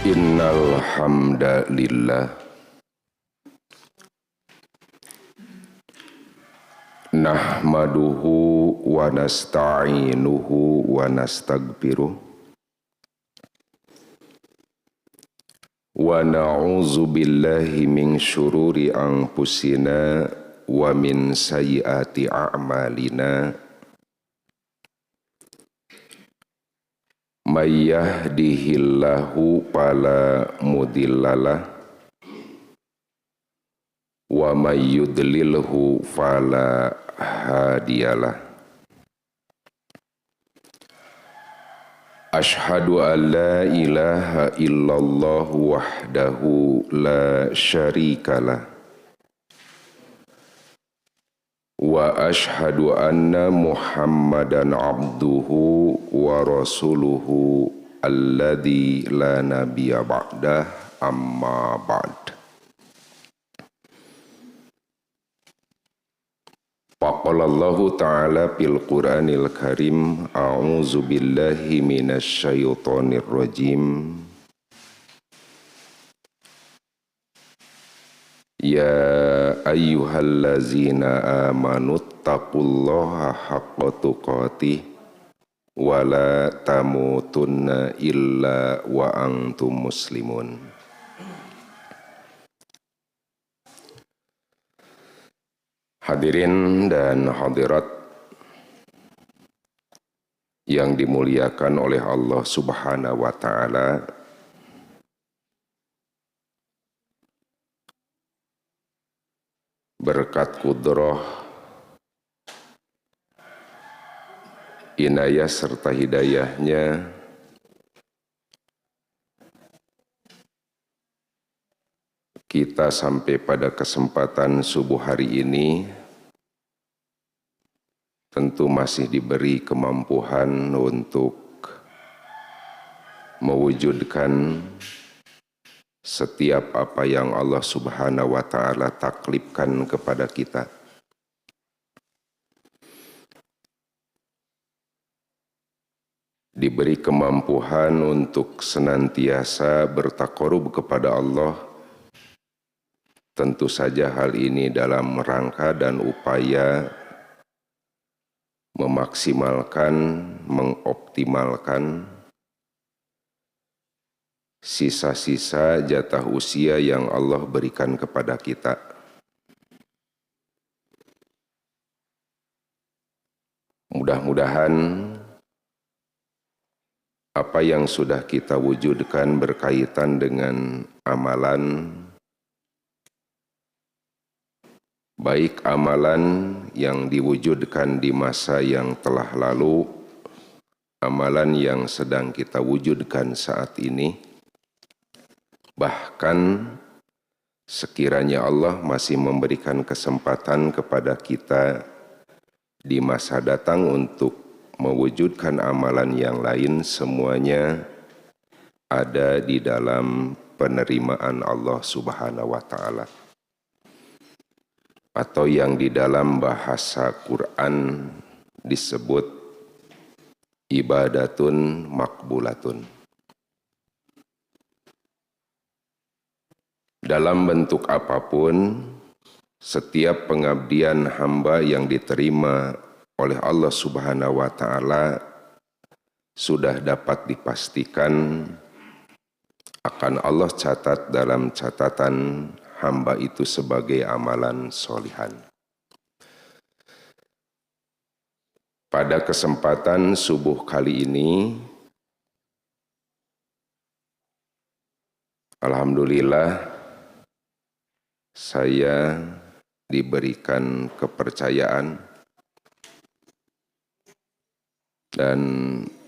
Innal hamdalillah nahmaduhu wa nasta'inuhu wa nastaghfiruh wa na'udzu billahi min syururi anfusina wa min sayyiati a'malina may yahdihillahu fala mudhillalah wa may yudlilhu fala hadiyalah. Ashhadu an la ilaha illallah wahdahu la syarikalah wa ashhadu anna Muhammadan abduhu wa rasuluhu alladzi la nabiyya ba'dah amma ba'd. Faqalallahu ta'ala fil Qur'anil Karim a'udzu billahi minasy syaithanir rajim. Ya ayyuhallazina amanu taqullaha haqqa tuqatih wa la tamutunna illa wa antum muslimun. Hadirin dan hadirat yang dimuliakan oleh Allah Subhanahu wa taala. Berkat kudrah, inayah serta hidayahnya, kita sampai pada kesempatan subuh hari ini tentu masih diberi kemampuan untuk mewujudkan setiap apa yang Allah Subhanahu wa taala taklifkan kepada kita. Diberi kemampuan untuk senantiasa bertaqarrub kepada Allah. Tentu saja hal ini dalam rangka dan upaya memaksimalkan, mengoptimalkan sisa-sisa jatah usia yang Allah berikan kepada kita. Mudah-mudahan apa yang sudah kita wujudkan berkaitan dengan amalan, baik amalan yang diwujudkan di masa yang telah lalu, amalan yang sedang kita wujudkan saat ini, bahkan sekiranya Allah masih memberikan kesempatan kepada kita di masa datang untuk mewujudkan amalan yang lain, semuanya ada di dalam penerimaan Allah Subhanahu wa taala. Atau yang di dalam bahasa Quran disebut ibadatun makbulatun. Dalam bentuk apapun, setiap pengabdian hamba yang diterima oleh Allah Subhanahu wa taala sudah dapat dipastikan akan Allah catat dalam catatan hamba itu sebagai amalan solihan. Pada kesempatan subuh kali ini, alhamdulillah saya diberikan kepercayaan dan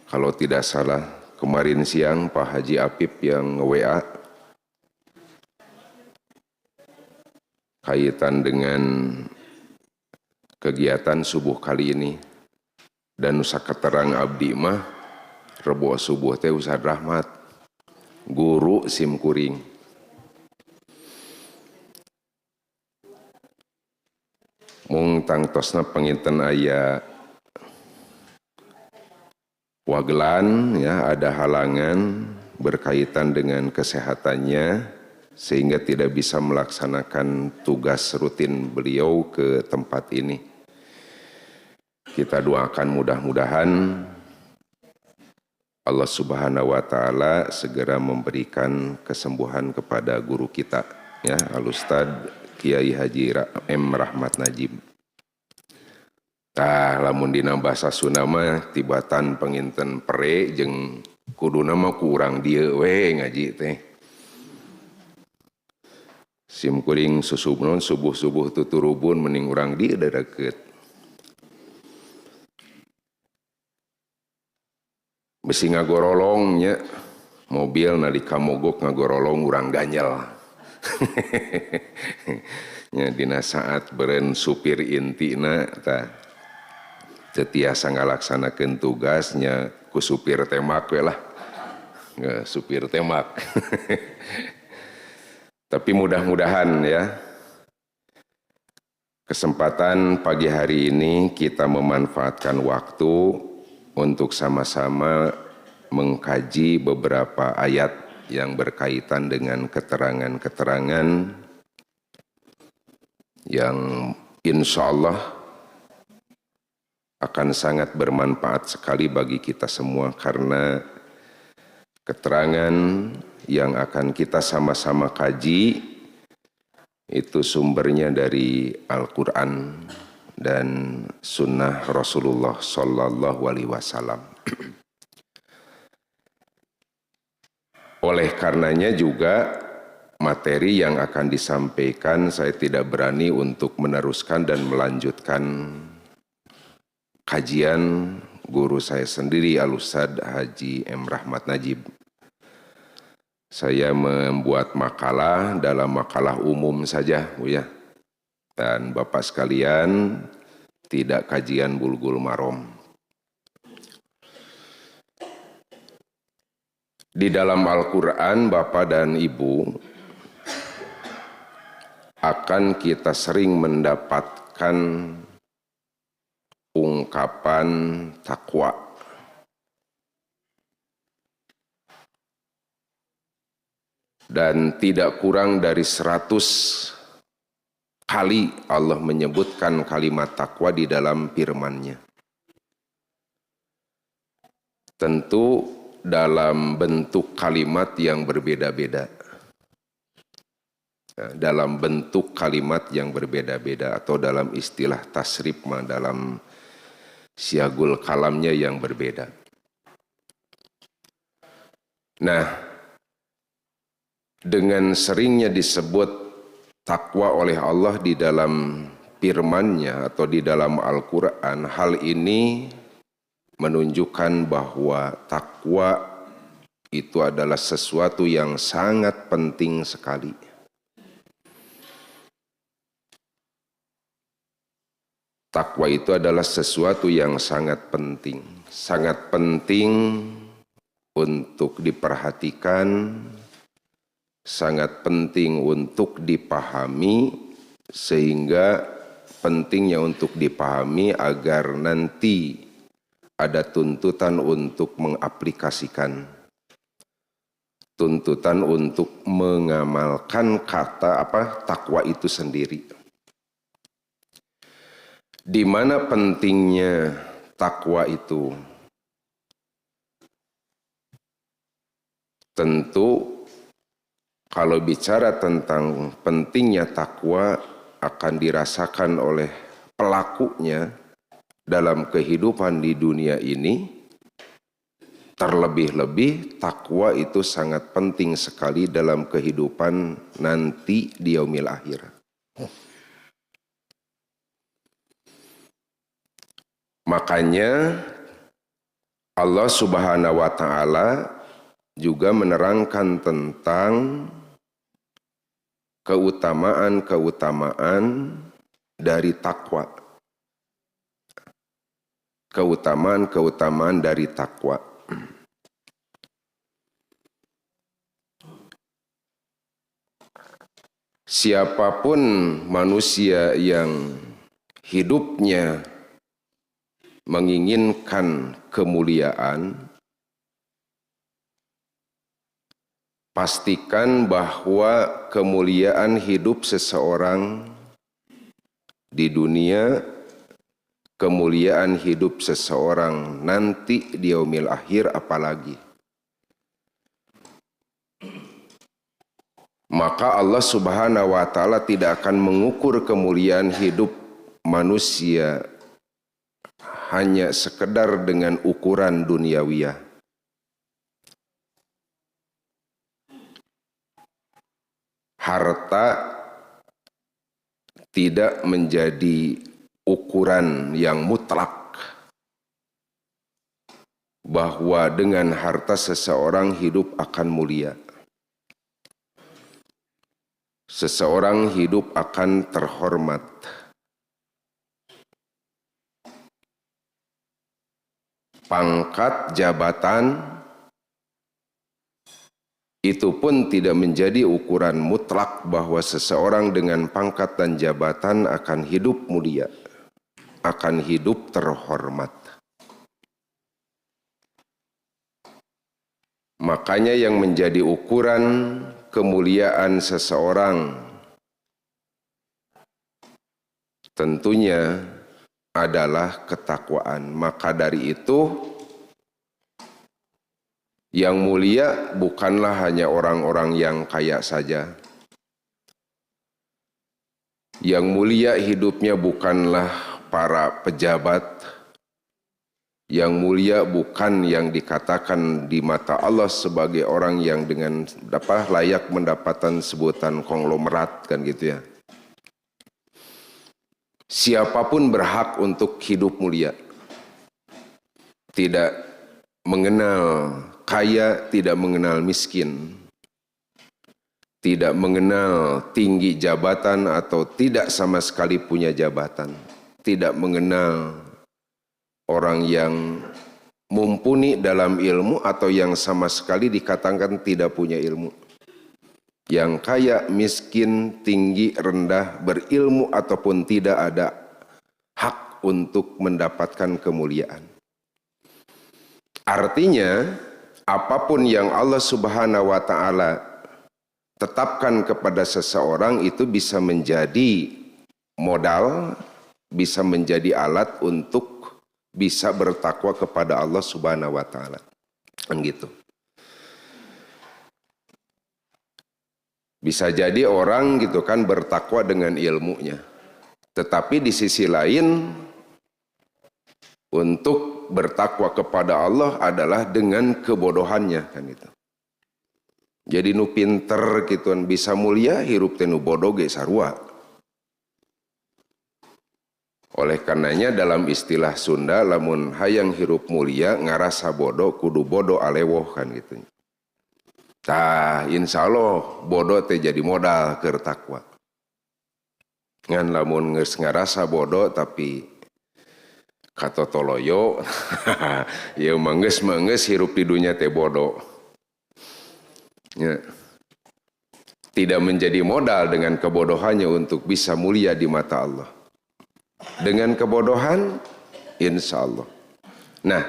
kalau tidak salah kemarin siang Pak Haji Apip yang nge-WA kaitan dengan kegiatan subuh kali ini, dan nusa keterang abdi mah rebo subuh teh Ustaz Rahmat guru sim kuring. Mung tangtosna penginten aya wagelan ya, ada halangan berkaitan dengan kesehatannya sehingga tidak bisa melaksanakan tugas rutin beliau ke tempat ini. Kita doakan mudah-mudahan Allah Subhanahu wa taala segera memberikan kesembuhan kepada guru kita, ya, Al-Ustad Kiai Haji M. Rahmat Najib. Tah lamun dina basa Sunda mah tibatan penginten pere jeung kuduna mah kurang dieu we ngaji teh. Sim kuring susubnon subuh-subuh tuturubun mending urang dieu da deukeut. Besi ngagorolong nya mobil nalika mogok ngagorolong urang ganjel. Nya dina saat beureun supir intina tah tetiasa ngalaksanakeun tugasnya ku supir temak we lah. Supir temak. Tapi mudah-mudahan ya kesempatan pagi hari ini kita memanfaatkan waktu untuk sama-sama mengkaji beberapa ayat yang berkaitan dengan keterangan-keterangan yang insya Allah akan sangat bermanfaat sekali bagi kita semua karena keterangan yang akan kita sama-sama kaji itu sumbernya dari Al-Quran dan Sunnah Rasulullah Sallallahu Alaihi Wasallam. Oleh karenanya juga materi yang akan disampaikan saya tidak berani untuk meneruskan dan melanjutkan kajian guru saya sendiri Al-Ustad Haji M. Rahmat Najib. Saya membuat makalah dalam makalah umum saja, Bu ya. Dan Bapak sekalian, tidak kajian bulgul marom. Di dalam Al-Quran, Bapak dan Ibu, akan kita sering mendapatkan ungkapan takwa. Dan tidak kurang dari 100 kali Allah menyebutkan kalimat takwa di dalam firman-Nya. Tentu dalam bentuk kalimat yang berbeda-beda. Dalam bentuk kalimat yang berbeda-beda atau dalam istilah tasrif dalam siagul kalamnya yang berbeda. Nah, dengan seringnya disebut takwa oleh Allah di dalam firman-Nya atau di dalam Al-Quran, hal ini menunjukkan bahwa takwa itu adalah sesuatu yang sangat penting sekali. Takwa itu adalah sesuatu yang sangat penting untuk diperhatikan, sangat penting untuk dipahami, sehingga pentingnya untuk dipahami agar nanti ada tuntutan untuk mengaplikasikan, tuntutan untuk mengamalkan takwa itu sendiri. Di mana pentingnya takwa itu? Tentu kalau bicara tentang pentingnya takwa akan dirasakan oleh pelakunya dalam kehidupan di dunia ini. Terlebih-lebih takwa itu sangat penting sekali dalam kehidupan nanti di yaumil akhir. Makanya Allah Subhanahu wa taala juga menerangkan tentang keutamaan-keutamaan dari takwa. Keutamaan-keutamaan dari takwa. Siapapun manusia yang hidupnya menginginkan kemuliaan, pastikan bahwa kemuliaan hidup seseorang di dunia, kemuliaan hidup seseorang nanti di yaumil akhir apalagi. Maka Allah Subhanahu wa taala tidak akan mengukur kemuliaan hidup manusia hanya sekedar dengan ukuran duniawiyah. Harta tidak menjadi ukuran yang mutlak bahwa dengan harta seseorang hidup akan mulia. Seseorang hidup akan terhormat. Pangkat, jabatan, itu pun tidak menjadi ukuran mutlak bahwa seseorang dengan pangkat dan jabatan akan hidup mulia, akan hidup terhormat. Makanya yang menjadi ukuran kemuliaan seseorang tentunya adalah ketakwaan. Maka dari itu yang mulia bukanlah hanya orang-orang yang kaya saja. Yang mulia hidupnya bukanlah para pejabat. Yang mulia bukan yang dikatakan di mata Allah sebagai orang yang dengan layak mendapatkan sebutan konglomerat, kan gitu ya. Siapapun berhak untuk hidup mulia. Tidak mengenal kaya, tidak mengenal miskin. Tidak mengenal tinggi jabatan atau tidak sama sekali punya jabatan. Tidak mengenal orang yang mumpuni dalam ilmu atau yang sama sekali dikatakan tidak punya ilmu. Yang kaya, miskin, tinggi, rendah, berilmu ataupun tidak ada hak untuk mendapatkan kemuliaan. Artinya, apapun yang Allah Subhanahu wa taala tetapkan kepada seseorang itu bisa menjadi modal, bisa menjadi alat untuk bisa bertakwa kepada Allah Subhanahu wa taala. Kan gitu. Bisa jadi orang gitu kan bertakwa dengan ilmunya. Tetapi di sisi lain untuk bertakwa kepada Allah adalah dengan kebodohannya, kan itu. Jadi nu pinter gitu bisa mulia hirup teh nu bodoh ge sarua. Oleh karenanya dalam istilah Sunda lamun hayang hirup mulia ngarasa bodoh kudu bodoh alewoh, kan gitu. Tah insya Allah bodoh teh jadi modal keur takwa. Ngan lamun geus ngarasa bodoh tapi katotoloyo ya manggeus hirup di dunia teh bodoh. Ya. Tidak menjadi modal dengan kebodohannya untuk bisa mulia di mata Allah. Dengan kebodohan, insya Allah. Nah,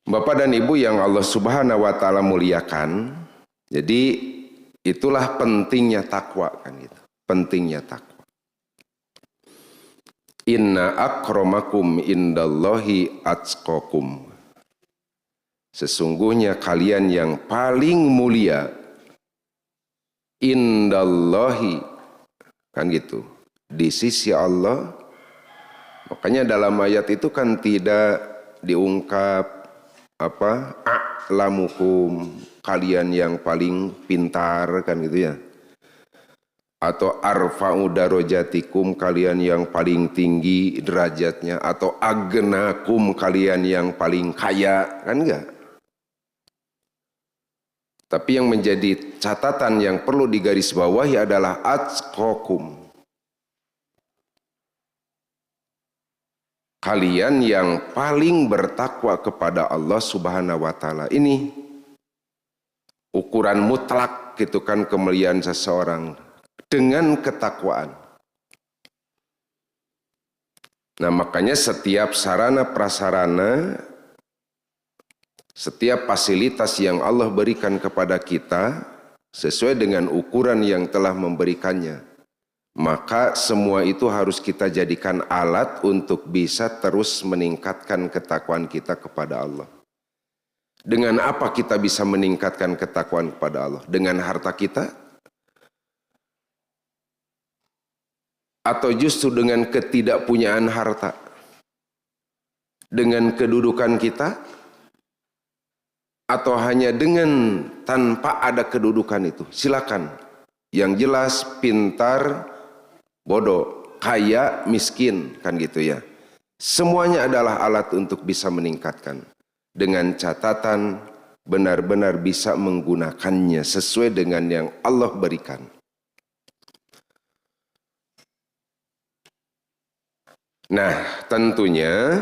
Bapak dan Ibu yang Allah Subhanahu wa taala muliakan, jadi itulah pentingnya takwa, kan gitu. Pentingnya takwa. Inna akramakum indallahi atqakum. Sesungguhnya kalian yang paling mulia indallahi, kan gitu, di sisi Allah. Makanya dalam ayat itu kan tidak diungkap a'lamukum, kalian yang paling pintar, kan gitu ya. Atau arfa'u darajatikum, kalian yang paling tinggi derajatnya. Atau agnakum, kalian yang paling kaya, kan enggak. Tapi yang menjadi catatan yang perlu digarisbawahi adalah atqakum. Kalian yang paling bertakwa kepada Allah Subhanahu wa taala. Ini ukuran mutlak gitu kan kemuliaan seseorang dengan ketakwaan. Nah, makanya setiap sarana prasarana Setiap fasilitas yang Allah berikan kepada kita sesuai dengan ukuran yang telah memberikannya. Maka semua itu harus kita jadikan alat untuk bisa terus meningkatkan ketakwaan kita kepada Allah. Dengan apa kita bisa meningkatkan ketakwaan kepada Allah? Dengan harta kita? Atau justru dengan ketidakpunyaan harta? Dengan kedudukan kita? Atau hanya dengan tanpa ada kedudukan itu? Silakan. Yang jelas pintar, bodoh, kaya, miskin, kan gitu ya. Semuanya adalah alat untuk bisa meningkatkan. Dengan catatan benar-benar bisa menggunakannya sesuai dengan yang Allah berikan. Nah, tentunya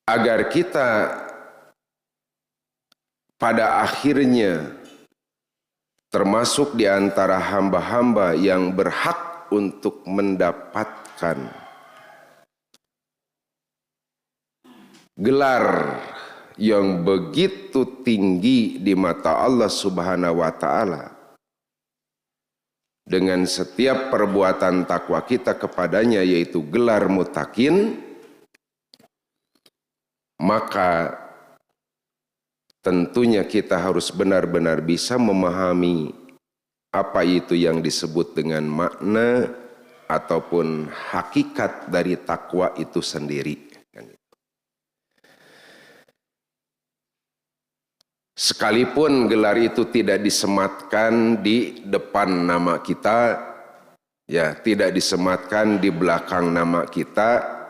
agar kita pada akhirnya termasuk di antara hamba-hamba yang berhak untuk mendapatkan gelar yang begitu tinggi di mata Allah Subhanahu wa Ta'ala, dengan setiap perbuatan takwa kita kepadanya, yaitu gelar muttaqin, maka tentunya kita harus benar-benar bisa memahami apa itu yang disebut dengan makna ataupun hakikat dari takwa itu sendiri. Sekalipun gelar itu tidak disematkan di depan nama kita, ya, tidak disematkan di belakang nama kita,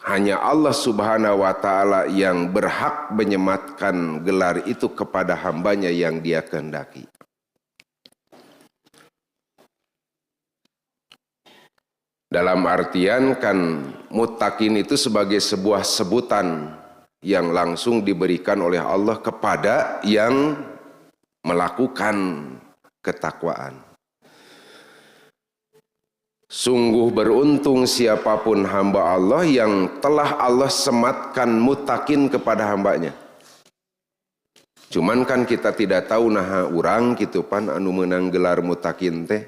hanya Allah Subhanahu wa Ta'ala yang berhak menyematkan gelar itu kepada hambanya yang Dia kehendaki. Dalam artian kan muttaqin itu sebagai sebuah sebutan yang langsung diberikan oleh Allah kepada yang melakukan ketakwaan. Sungguh beruntung siapapun hamba Allah yang telah Allah sematkan muttaqin kepada hambanya. Cuman kan kita tidak tahu nah urang gitu pan anu menang gelar muttaqin teh.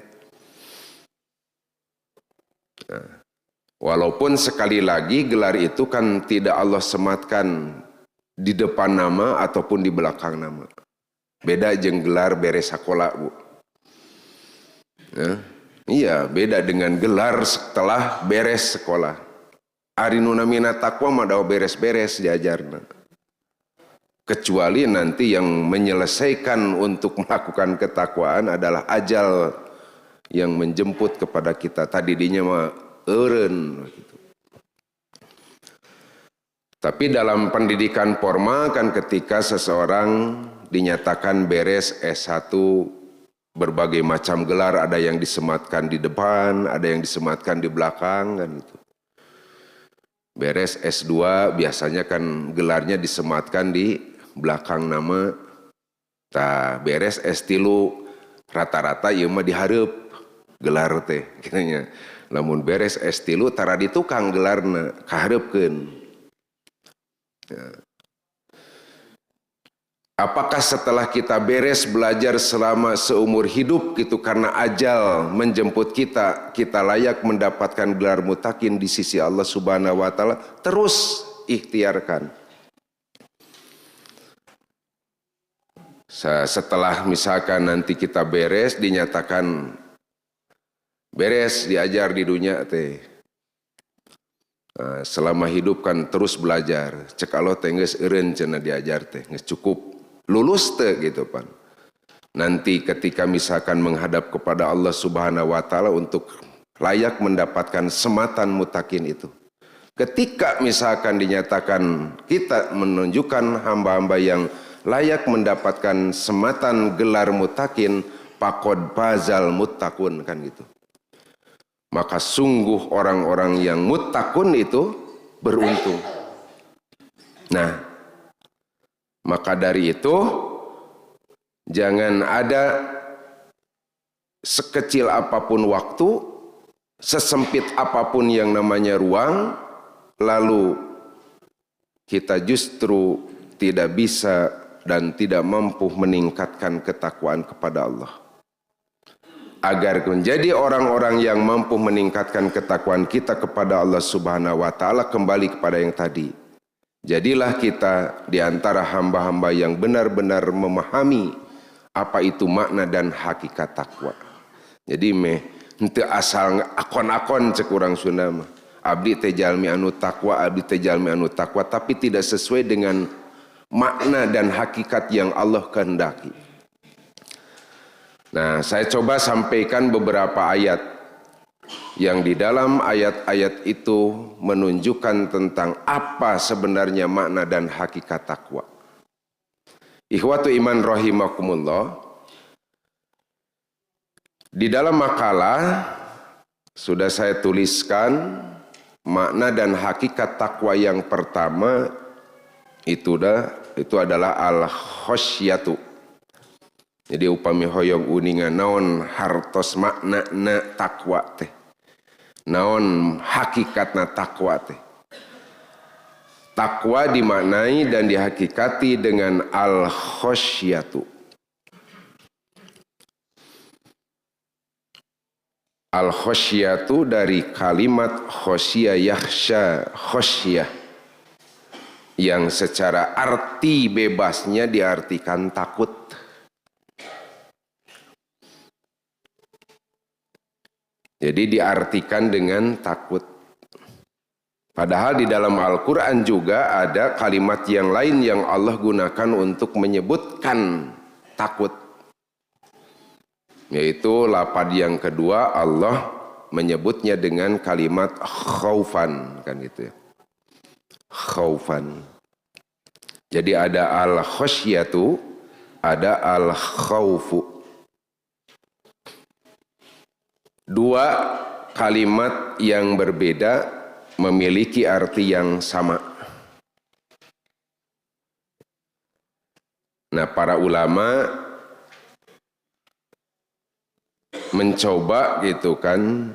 Nah, walaupun sekali lagi gelar itu kan tidak Allah sematkan di depan nama ataupun di belakang nama. Beda jeung gelar beres sekolah, Bu. Nah, iya, beda dengan gelar setelah beres sekolah. Ari nu namina takwa mah da beres-beres diajarna. Kecuali nanti yang menyelesaikan untuk melakukan ketakwaan adalah ajal yang menjemput kepada kita. Tadi dinya mah eureun gitu. Tapi dalam pendidikan formal kan ketika seseorang dinyatakan beres S1, berbagai macam gelar, ada yang disematkan di depan, ada yang disematkan di belakang kan gitu. Beres S2 biasanya kan gelarnya disematkan di belakang nama. Tah beres S3 rata-rata ieu mah dihareup gelar teh kitanya. Lamun beres S3 tara di tukang gelarna kahareupkeun. Ya. Apakah setelah kita beres belajar selama seumur hidup gitu karena ajal menjemput kita, kita layak mendapatkan gelar muttaqin di sisi Allah Subhanahu wa Ta'ala? Terus ikhtiarkan. Setelah misalkan nanti kita beres, dinyatakan beres diajar di dunia teh. Selama hidup kan terus belajar. Cek Allah teh geus eureun cenah diajar teh, geus cukup. Lulus teh gitu pan. Nanti ketika misalkan menghadap kepada Allah Subhanahu wa Ta'ala untuk layak mendapatkan sematan muttaqin itu. Ketika misalkan dinyatakan kita menunjukkan hamba-hamba yang layak mendapatkan sematan gelar muttaqin, faqad fazal muttaqun kan gitu. Maka sungguh orang-orang yang muttaqun itu beruntung. Nah, maka dari itu jangan ada sekecil apapun waktu, sesempit apapun yang namanya ruang, lalu kita justru tidak bisa dan tidak mampu meningkatkan ketakwaan kepada Allah. Agar menjadi orang-orang yang mampu meningkatkan ketakwaan kita kepada Allah Subhanahu wa taala, kembali kepada yang tadi. Jadilah kita di antara hamba-hamba yang benar-benar memahami apa itu makna dan hakikat takwa. Jadi henteu asal akon-akon cek urang Sunda mah. Abdi teh jalmi anu takwa, abdi teh jalmi anu takwa, tapi tidak sesuai dengan makna dan hakikat yang Allah kehendaki. Nah, saya coba sampaikan beberapa ayat yang di dalam ayat-ayat itu menunjukkan tentang apa sebenarnya makna dan hakikat takwa. Ikhwatu iman rahimakumullah, di dalam makalah sudah saya tuliskan makna dan hakikat takwa yang pertama itu adalah al-khosyatu. Jadi upami hoyong uningan naon hartos makna na takwa teh, naon hakikatna takwa teh. Takwa dimaknai dan dihakikati dengan al-khosyatu. Al-khosyatu dari kalimat khosya yakhsha, khosyah, yang secara arti bebasnya diartikan takut. Jadi diartikan dengan takut. Padahal di dalam Al-Quran juga ada kalimat yang lain yang Allah gunakan untuk menyebutkan takut. Yaitu lapad yang kedua Allah menyebutnya dengan kalimat khaufan, kan gitu ya. Khaufan. Jadi ada al-khosyatu, ada al-khaufu. Dua kalimat yang berbeda memiliki arti yang sama. Nah, para ulama mencoba gitu kan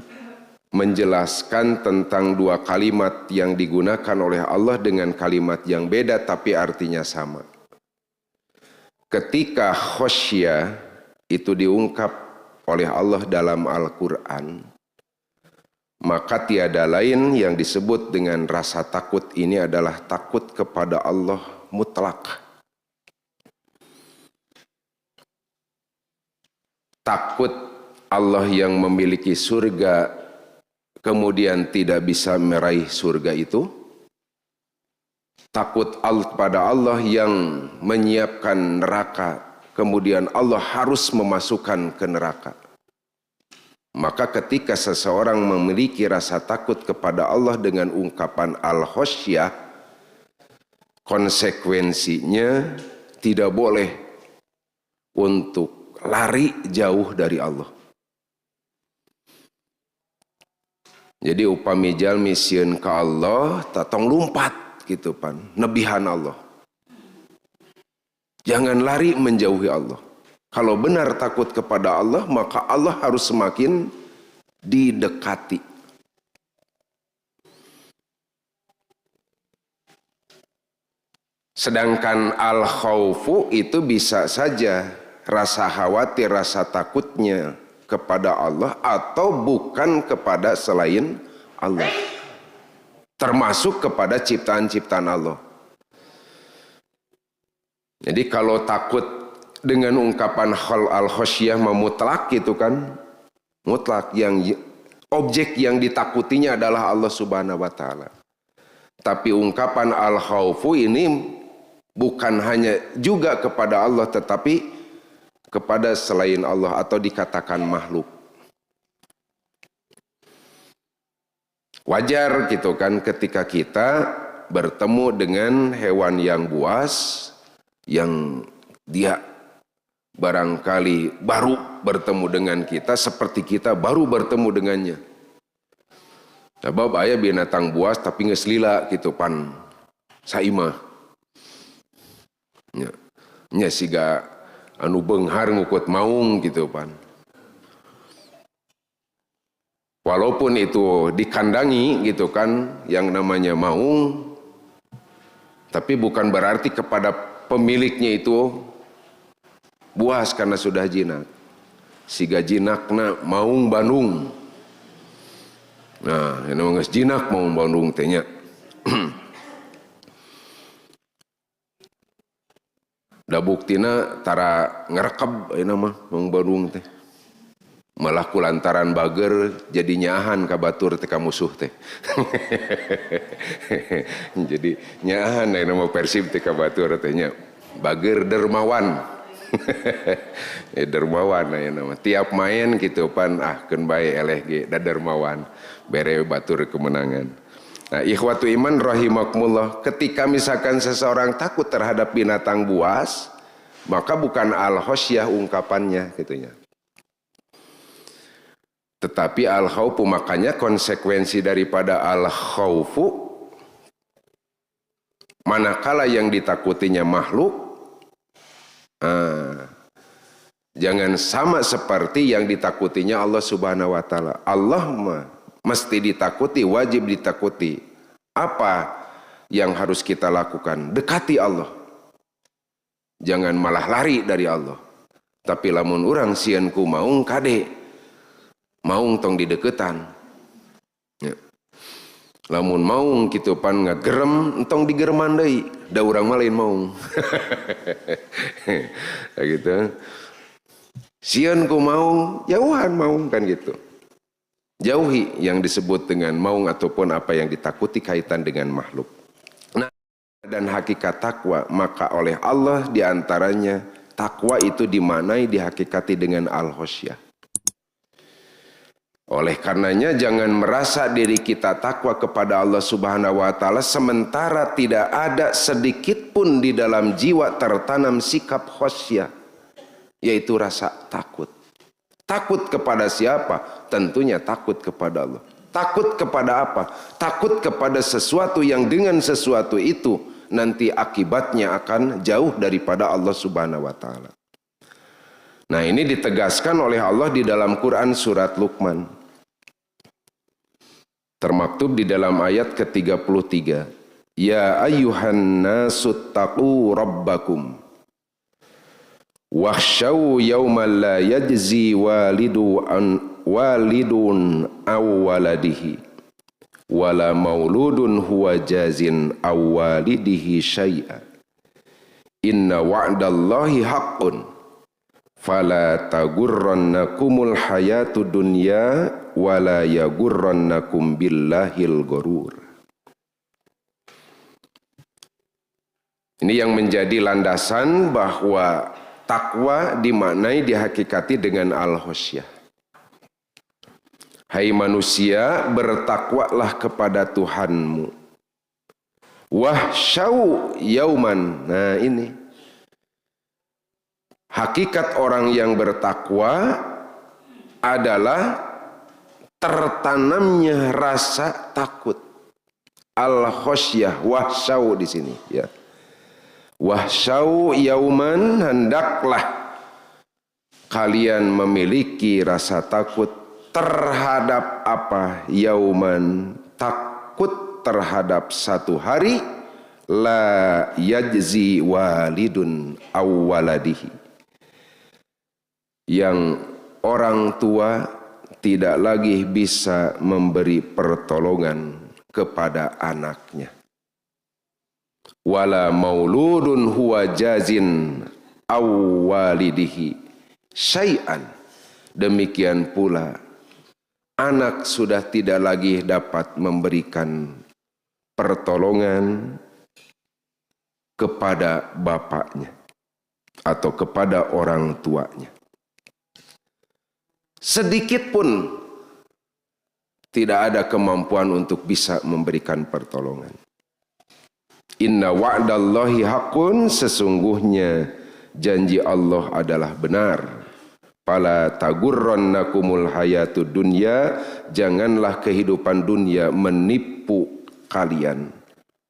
menjelaskan tentang dua kalimat yang digunakan oleh Allah dengan kalimat yang beda tapi artinya sama. Ketika khosyah itu diungkap oleh Allah dalam Al-Quran, maka tiada lain yang disebut dengan rasa takut ini adalah takut kepada Allah mutlak. Takut Allah yang memiliki surga kemudian tidak bisa meraih surga itu. Takut pada Allah yang menyiapkan neraka kemudian Allah harus memasukkan ke neraka. Maka ketika seseorang memiliki rasa takut kepada Allah dengan ungkapan al-khosyah, konsekuensinya tidak boleh untuk lari jauh dari Allah. Jadi upami jalmi sieun ka Allah, tatong lumpat gitu pan, nebihan Allah. Jangan lari menjauhi Allah. Kalau benar takut kepada Allah, maka Allah harus semakin didekati. Sedangkan al-khaufu itu bisa saja rasa khawatir, rasa takutnya kepada Allah atau bukan kepada selain Allah. Termasuk kepada ciptaan-ciptaan Allah. Jadi kalau takut dengan ungkapan al-khosyah mutlak gitu kan, mutlak, yang objek yang ditakutinya adalah Allah Subhanahu wa taala. Tapi ungkapan al-khaufu ini bukan hanya juga kepada Allah tetapi kepada selain Allah atau dikatakan makhluk. Wajar gitu kan ketika kita bertemu dengan hewan yang buas, yang dia barangkali baru bertemu dengan kita seperti kita baru bertemu dengannya. Sebab aya binatang buas tapi geus lila gitu pan saimah. Nya siga anu beunghar ngukut maung gitu pan. Walaupun itu dikandangi gitu kan, yang namanya maung, tapi bukan berarti kepada pemiliknya itu buas karena sudah jinak. Siga jinakna maung Bandung. Nah, ini geus jinak maung Bandung teh nya. Da buktina tara ngarekeb ayeuna mah maung Bandung teh. Malah kulantaran bager jadi nyahan ka batur teh ka musuh teh. Jadi nyahan ayeuna mah Persib teh ka batur teh nya. Bager dermawan. Dermawan ayeuna mah. Tiap main kitu pan keun bae eleh ge da dermawan. Bere batur kemenangan. Nah, ikhwatu iman rahimakumullah, ketika misalkan seseorang takut terhadap binatang buas, maka bukan al-khosyah ungkapannya gitunya. Tetapi al-khaufu, makanya konsekuensi daripada al-khaufu, manakala yang ditakutinya makhluk, jangan sama seperti yang ditakutinya Allah Subhanahu wa Ta'ala. Allah mesti ditakuti, wajib ditakuti. Apa yang harus kita lakukan? Dekati Allah. Jangan malah lari dari Allah. Tapi lamun urang sieun ku maung kade, maung tong di deketan. Ya. Lamun maung kitu pan ngagerem entong digereman deui, da urang mah lain maung. Gitu. Sieun ku maung, jauhan maung kan gitu. Jauhi yang disebut dengan maung ataupun apa yang ditakuti kaitan dengan makhluk. Nah, dan hakikat takwa, maka oleh Allah diantaranya takwa itu dimaknai dihakikati dengan al-khosyah. Oleh karenanya jangan merasa diri kita takwa kepada Allah Subhanahu wa Ta'ala sementara tidak ada sedikit pun di dalam jiwa tertanam sikap khosyah, yaitu rasa takut. Takut kepada siapa? Tentunya takut kepada Allah. Takut kepada apa? Takut kepada sesuatu yang dengan sesuatu itu nanti akibatnya akan jauh daripada Allah Subhanahu wa Ta'ala. Nah, ini ditegaskan oleh Allah di dalam Quran surat Luqman. Termaktub di dalam ayat ke-33. Ya ayyuhan nasu taqu rabbakum wakhshaw yawman la yajzi walidun aw waladihi wala mauludun huwa jazin aw walidihi syai'a inna wa'dallahi haqqun fala tagurrannakumul hayatu dunya wala yagurrannakum billahil ghurur. Ini yang menjadi landasan bahwa takwa dimaknai dihakikati dengan al-khosyah. Hai manusia, bertakwalah kepada Tuhanmu. Wahsyau yauman. Nah ini. Hakikat orang yang bertakwa adalah tertanamnya rasa takut. Al-khosyah, wahsyau di sini ya. Wahsyau yauman, hendaklah kalian memiliki rasa takut terhadap apa? Yauman, takut terhadap satu hari la yajzi walidun aw waladihi, yang orang tua tidak lagi bisa memberi pertolongan kepada anaknya. Wala mauludun huwa jazin aw walidihi syai'an. Demikian pula anak sudah tidak lagi dapat memberikan pertolongan kepada bapaknya atau kepada orang tuanya. Sedikit pun tidak ada kemampuan untuk bisa memberikan pertolongan. Inna wa'dallahi haqqun, sesungguhnya janji Allah adalah benar. Fala tagurrannakumul hayatud dunya, janganlah kehidupan dunia menipu kalian.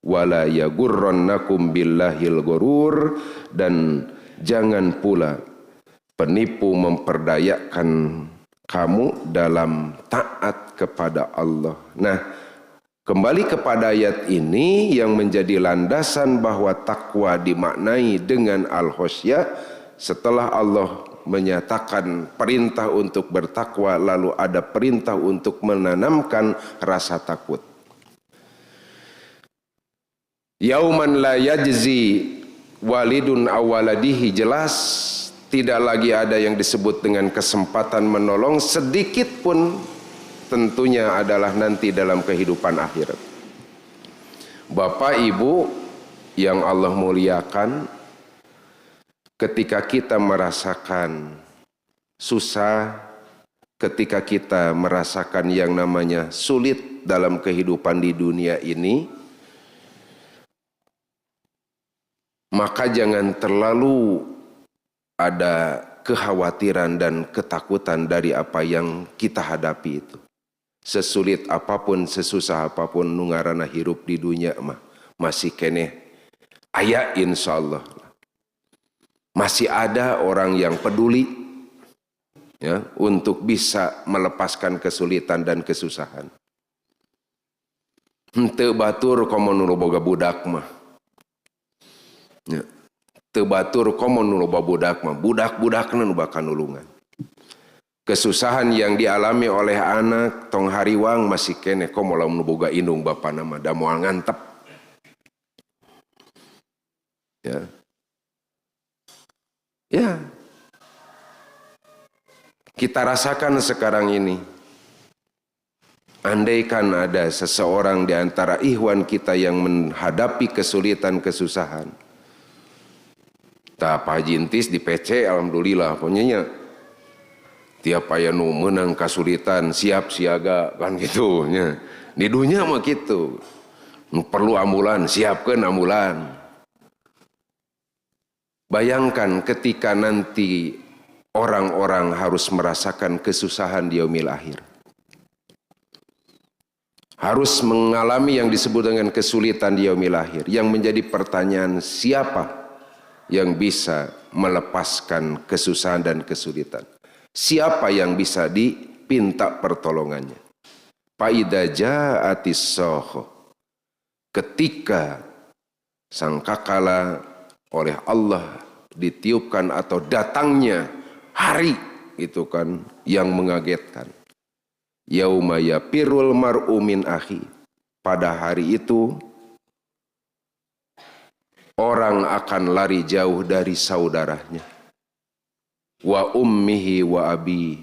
Wala yagurrannakum billahil ghurur, dan jangan pula penipu memperdayakan kamu dalam taat kepada Allah. Nah, kembali kepada ayat ini yang menjadi landasan bahwa takwa dimaknai dengan al-khosyah. Setelah Allah menyatakan perintah untuk bertakwa, lalu ada perintah untuk menanamkan rasa takut. Yauman la yajzi walidun awaladihi, jelas tidak lagi ada yang disebut dengan kesempatan menolong sedikit pun, tentunya adalah nanti dalam kehidupan akhirat. Bapak Ibu yang Allah muliakan, ketika kita merasakan susah, ketika kita merasakan yang namanya sulit dalam kehidupan di dunia ini, maka jangan terlalu ada kekhawatiran dan ketakutan dari apa yang kita hadapi itu. Sesulit apapun, sesusah apapun nungarana hirup di dunia mah masih keneh aya insyaallah. Masih ada orang yang peduli ya untuk bisa melepaskan kesulitan dan kesusahan. Henteu batur komo nu boga budak mah. Ya. Teu batur komo nu loba budak mah, budak-budakna nu bakal nulungan. Kesusahan yang dialami oleh anak tong hariwang masih kene komo lamun nu boga indung bapana mah da moal ngantep. Ya. Ya. Kita rasakan sekarang ini. Andaikan ada seseorang di antara ikhwan kita yang menghadapi kesulitan kesusahan, tak Pak Jintis di PC, alhamdulillah, pokoknya tiap aya nu menang kasulitan siap siaga kan gitu nya. Di dunia mah gitu. Nu perlu ambulan, siapkan ambulan. Bayangkan ketika nanti orang-orang harus merasakan kesusahan di yaumil akhir. Harus mengalami yang disebut dengan kesulitan di yaumil akhir. Yang menjadi pertanyaan, siapa yang bisa melepaskan kesusahan dan kesulitan? Siapa yang bisa dipinta pertolongannya? Faidza ja'atis sakha, ketika sangkakala oleh Allah ditiupkan atau datangnya hari itu kan yang mengagetkan. Yauma yafirul mar'u min akhi, pada hari itu orang akan lari jauh dari saudaranya. Wa ummihi wa abi,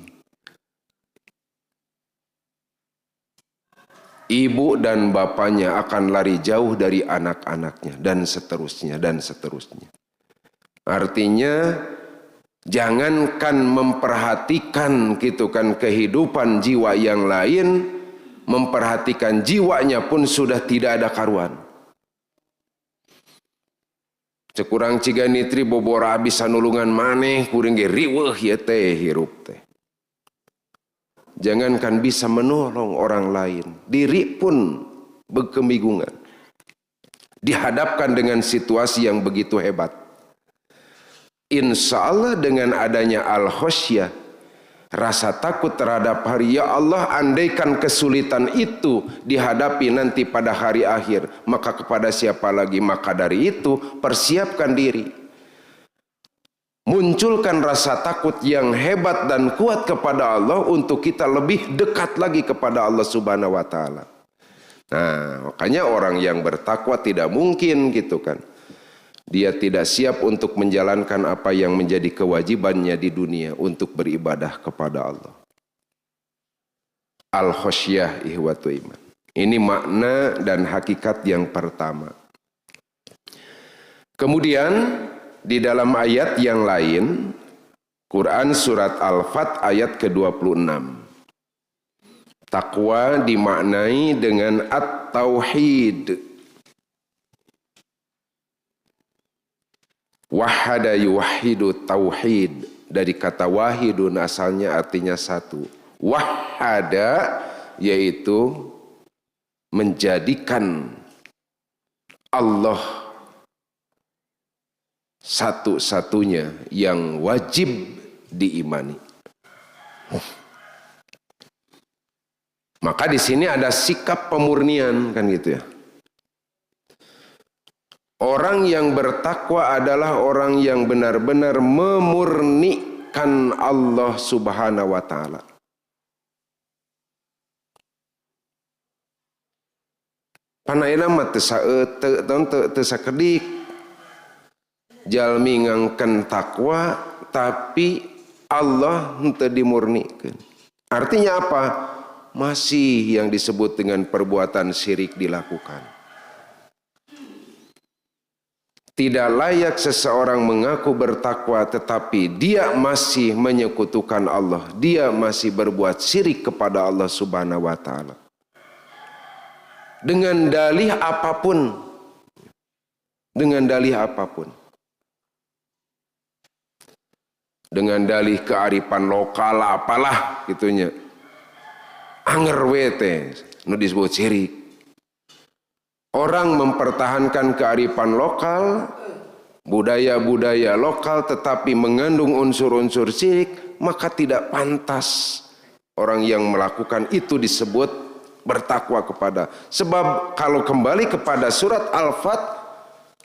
ibu dan bapaknya akan lari jauh dari anak-anaknya, dan seterusnya dan seterusnya. Artinya jangankan memperhatikan gitu kan kehidupan jiwa yang lain, memperhatikan jiwanya pun sudah tidak ada karuan. Cekurang ciga nitri bobora bisa nulungan maneh kuring ge riweuh ieu teh hirup teh. Jangankan bisa menolong orang lain, diri pun berkebingungan. Dihadapkan dengan situasi yang begitu hebat. Insya Allah dengan adanya al-khosyah, rasa takut terhadap hari, ya Allah andaikan kesulitan itu dihadapi nanti pada hari akhir, maka kepada siapa lagi? Maka dari itu persiapkan diri. Munculkan rasa takut yang hebat dan kuat kepada Allah untuk kita lebih dekat lagi kepada Allah Subhanahu wa taala. Nah, makanya orang yang bertakwa tidak mungkin gitu kan. Dia tidak siap untuk menjalankan apa yang menjadi kewajibannya di dunia untuk beribadah kepada Allah. Al-khosyah ihwatu iman. Ini makna dan hakikat yang pertama. Kemudian di dalam ayat yang lain, Quran surat Al-Fat ayat ke-26. Takwa dimaknai dengan at-tauhid. Wahada yuwahidu tauhid, dari kata wahidun asalnya artinya satu. Wahada yaitu menjadikan Allah satu-satunya yang wajib diimani. Maka di sini ada sikap pemurnian kan gitu ya. Orang yang bertakwa adalah orang yang benar-benar memurnikan Allah Subhanahu wa taala. Panaina mah teu sakedik jalmi ngangken takwa tapi Allah henteu dimurnikeun. Artinya apa? Masih yang disebut dengan perbuatan syirik dilakukan. Tidak layak seseorang mengaku bertakwa tetapi dia masih menyekutukan Allah. Dia masih berbuat syirik kepada Allah Subhanahu wa taala. Dengan dalih apapun. Dengan dalih apapun. Dengan dalih kearifan lokal apalah gitunya. Anger wete nu disebut syirik. Orang mempertahankan kearifan lokal, budaya-budaya lokal tetapi mengandung unsur-unsur syirik, maka tidak pantas orang yang melakukan itu disebut bertakwa kepada. Sebab kalau kembali kepada surat Al-Fat,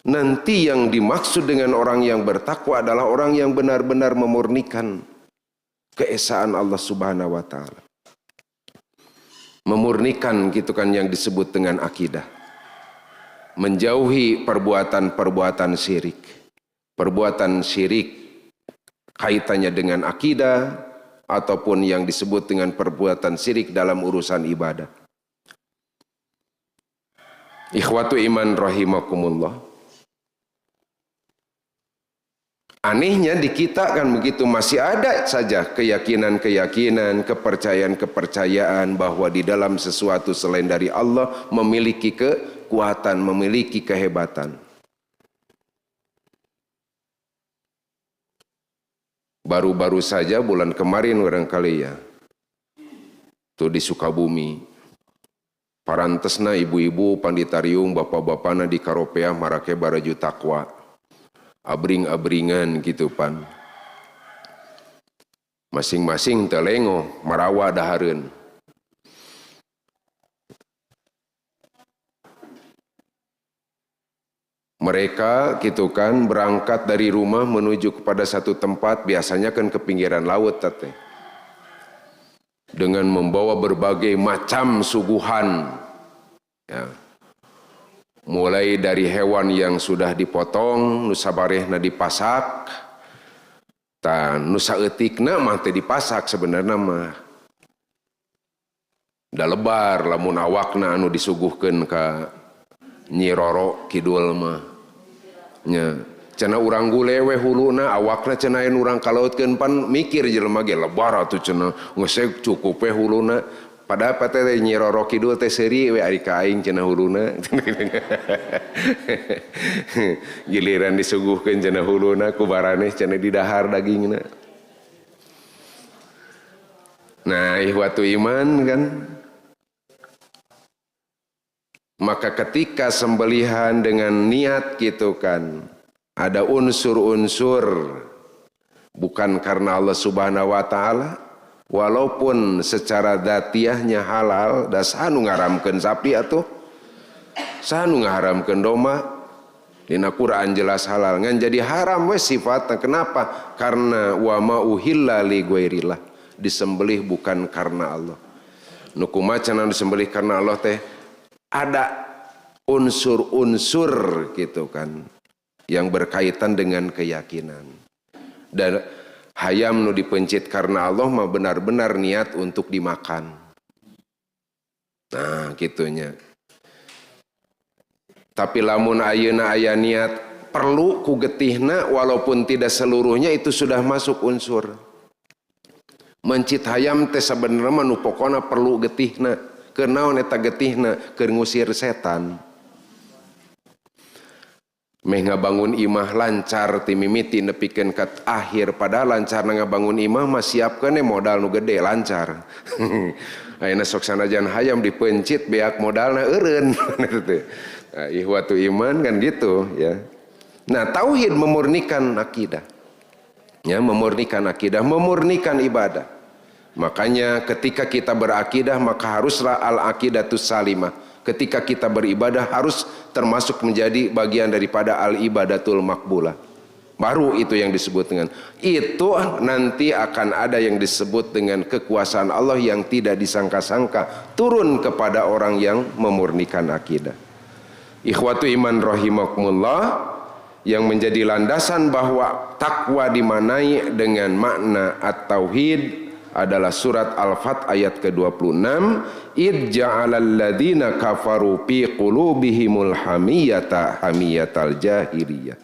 nanti yang dimaksud dengan orang yang bertakwa adalah orang yang benar-benar memurnikan keesaan Allah Subhanahu wa taala. Memurnikan gitu kan yang disebut dengan akidah. Menjauhi perbuatan-perbuatan syirik. Perbuatan syirik kaitannya dengan akidah ataupun yang disebut dengan perbuatan syirik dalam urusan ibadah. Ikhwatu iman rahimakumullah. Anehnya di kita kan begitu, masih ada saja keyakinan-keyakinan, kepercayaan-kepercayaan bahwa di dalam sesuatu selain dari Allah memiliki kekuatan, memiliki kehebatan. Baru-baru saja bulan kemarin barangkali ya, tuh di Sukabumi, parantesna ibu-ibu panditarium, bapak-bapana di Karopeah marake baraju takwa. Abring-abringan gitu pan. Masing-masing telengo marawa dahareun. Mereka gitu kan berangkat dari rumah menuju kepada satu tempat, biasanya kan ke pinggiran laut tete. Dengan membawa berbagai macam suguhan. Ya. Mulai dari hewan yang sudah dipotong, nusa barehna dipasak, nusa eutikna mah teh dipasak sebenarnya mah. Da lebar lamun awakna anu disuguhkeun ka Nyi Roro Kidul mah. Nya, cenah urang gulewe huluna awakna cenah yen urang kalautkeun pan mikir jelema ge lebar atuh cenah geus cukup we huluna. Padahal teh Nyi Roro Kidul teh seuri we ari ka aing cenah huluna. Giliran disuguhkeun cenah huluna ku baraneh cenah di dahar dagingna. Nah, ikhwatu iman kan. Maka ketika sembelihan dengan niat gitu kan, ada unsur-unsur bukan karena Allah Subhanahu wa taala. Walaupun secara dzatiyahnya halal, da sanu ngaramkeun sapi atuh. Sanu ngaharamkeun doma. Dina Quran jelas halal, ngan jadi haram we sifatna. Kenapa? Karena wa ma uhilla li ghairillah. Disembelih bukan karena Allah. Nu kumaha cenah disembelih karena Allah teh ada unsur-unsur gitu kan yang berkaitan dengan keyakinan. Dan hayam nu dipencit karena Allah mah benar-benar niat untuk dimakan. Nah, gitunya. Tapi lamun ayeuna aya niat perlu ku getihna walaupun tidak seluruhnya itu sudah masuk unsur. Mencit hayam teh sabenerna mah nu pokona perlu getihna. Keur naon eta getihna? Keur ngusir setan. Meh ngabangun imah lancar ti mimiti nepikeun ka akhir, padahal lancar ngabangun imah mah siapkeun modal nu gede lancar. Ayeuna sok sanajan hayam dipencit beak modalna eureun. Nah, ikhwatu iman kan gitu ya. Nah, tauhid memurnikan akidah. Ya, memurnikan akidah, memurnikan ibadah. Makanya ketika kita berakidah maka haruslah al-aqidatus salimah. Ketika kita beribadah harus termasuk menjadi bagian daripada al-ibadatul makbulah. Baru itu yang disebut dengan itu. Nanti akan ada yang disebut dengan kekuasaan Allah yang tidak disangka-sangka turun kepada orang yang memurnikan akidah. Ikhwatu iman rahimakumullah, yang menjadi landasan bahwa takwa dimanai dengan makna at-tauhid adalah surat Al-Fat ayat ke-26, id ja'alal ladzina kafaru fi qulubihimul hamiyata hamiyatal jahiliyah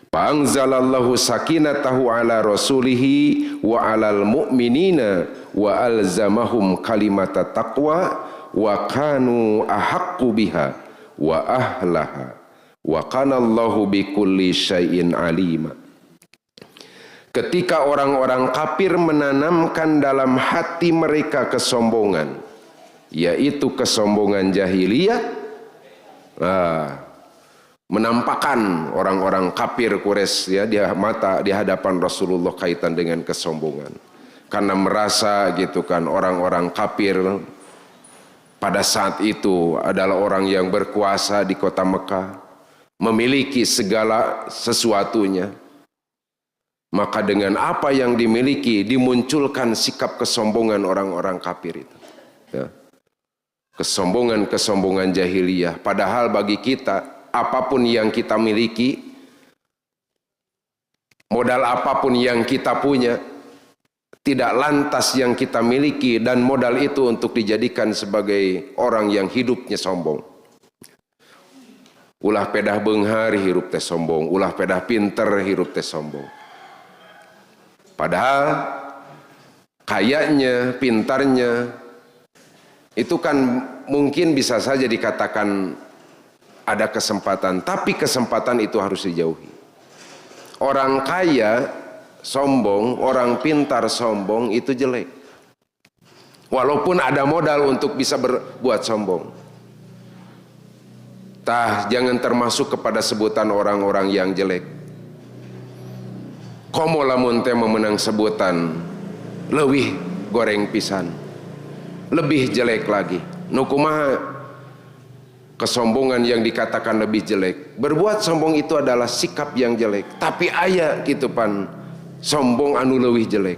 fa'anzalallahu sakinatahu ala rasulihi wa alal mu'minina wa alzamahum kalimata taqwa wa kanu ahaqqu biha wa ahlaha wa kanallahu bikulli syai'in alima. Ketika orang-orang kafir menanamkan dalam hati mereka kesombongan, yaitu kesombongan jahiliyah, menampakkan orang-orang kafir Quraisy ya di hadapan Rasulullah kaitan dengan kesombongan, karena merasa gitu kan orang-orang kafir pada saat itu adalah orang yang berkuasa di kota Mekah, memiliki segala sesuatunya. Maka dengan apa yang dimiliki dimunculkan sikap kesombongan orang-orang kafir itu. Ya. Kesombongan jahiliyah. Padahal bagi kita apapun yang kita miliki, modal apapun yang kita punya, tidak lantas yang kita miliki dan modal itu untuk dijadikan sebagai orang yang hidupnya sombong. Ulah pedah beunghar hirup teh sombong, ulah pedah pinter hirup teh sombong. Padahal kayaknya, pintarnya itu kan mungkin bisa saja dikatakan ada kesempatan, tapi kesempatan itu harus dijauhi. Orang kaya sombong, orang pintar sombong itu jelek. Walaupun ada modal untuk bisa berbuat sombong. Jangan termasuk kepada sebutan orang-orang yang jelek. Komo lamun teh memenang sebutan leuwih goreng pisan, lebih jelek lagi. Nu kumaha kesombongan yang dikatakan lebih jelek? Berbuat sombong itu adalah sikap yang jelek. Tapi aya gitu pan sombong anu leuwih jelek.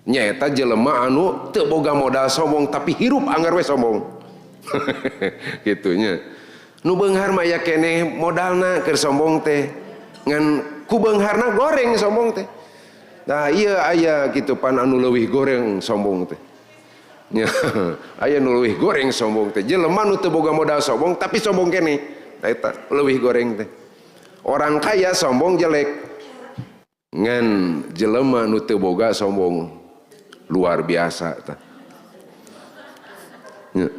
Nyaeta jelema anu teu boga modal sombong tapi hirup anggar we sombong. Gitunya. Nu beunghar mah aya keneh modalna keur sombong teh. Ngan ku beungharna goreng sombong teh. Nah iya aya gitu pan anu leuwih goreng sombong teh. Ya, aya nu leuwih goreng sombong teh. Jelema nu teu boga modal sombong tapi sombong keneh. Tah eta leuwih goreng teh. Orang kaya sombong jelek. Ngan jelema nu teu boga sombong luar biasa tah. Ya.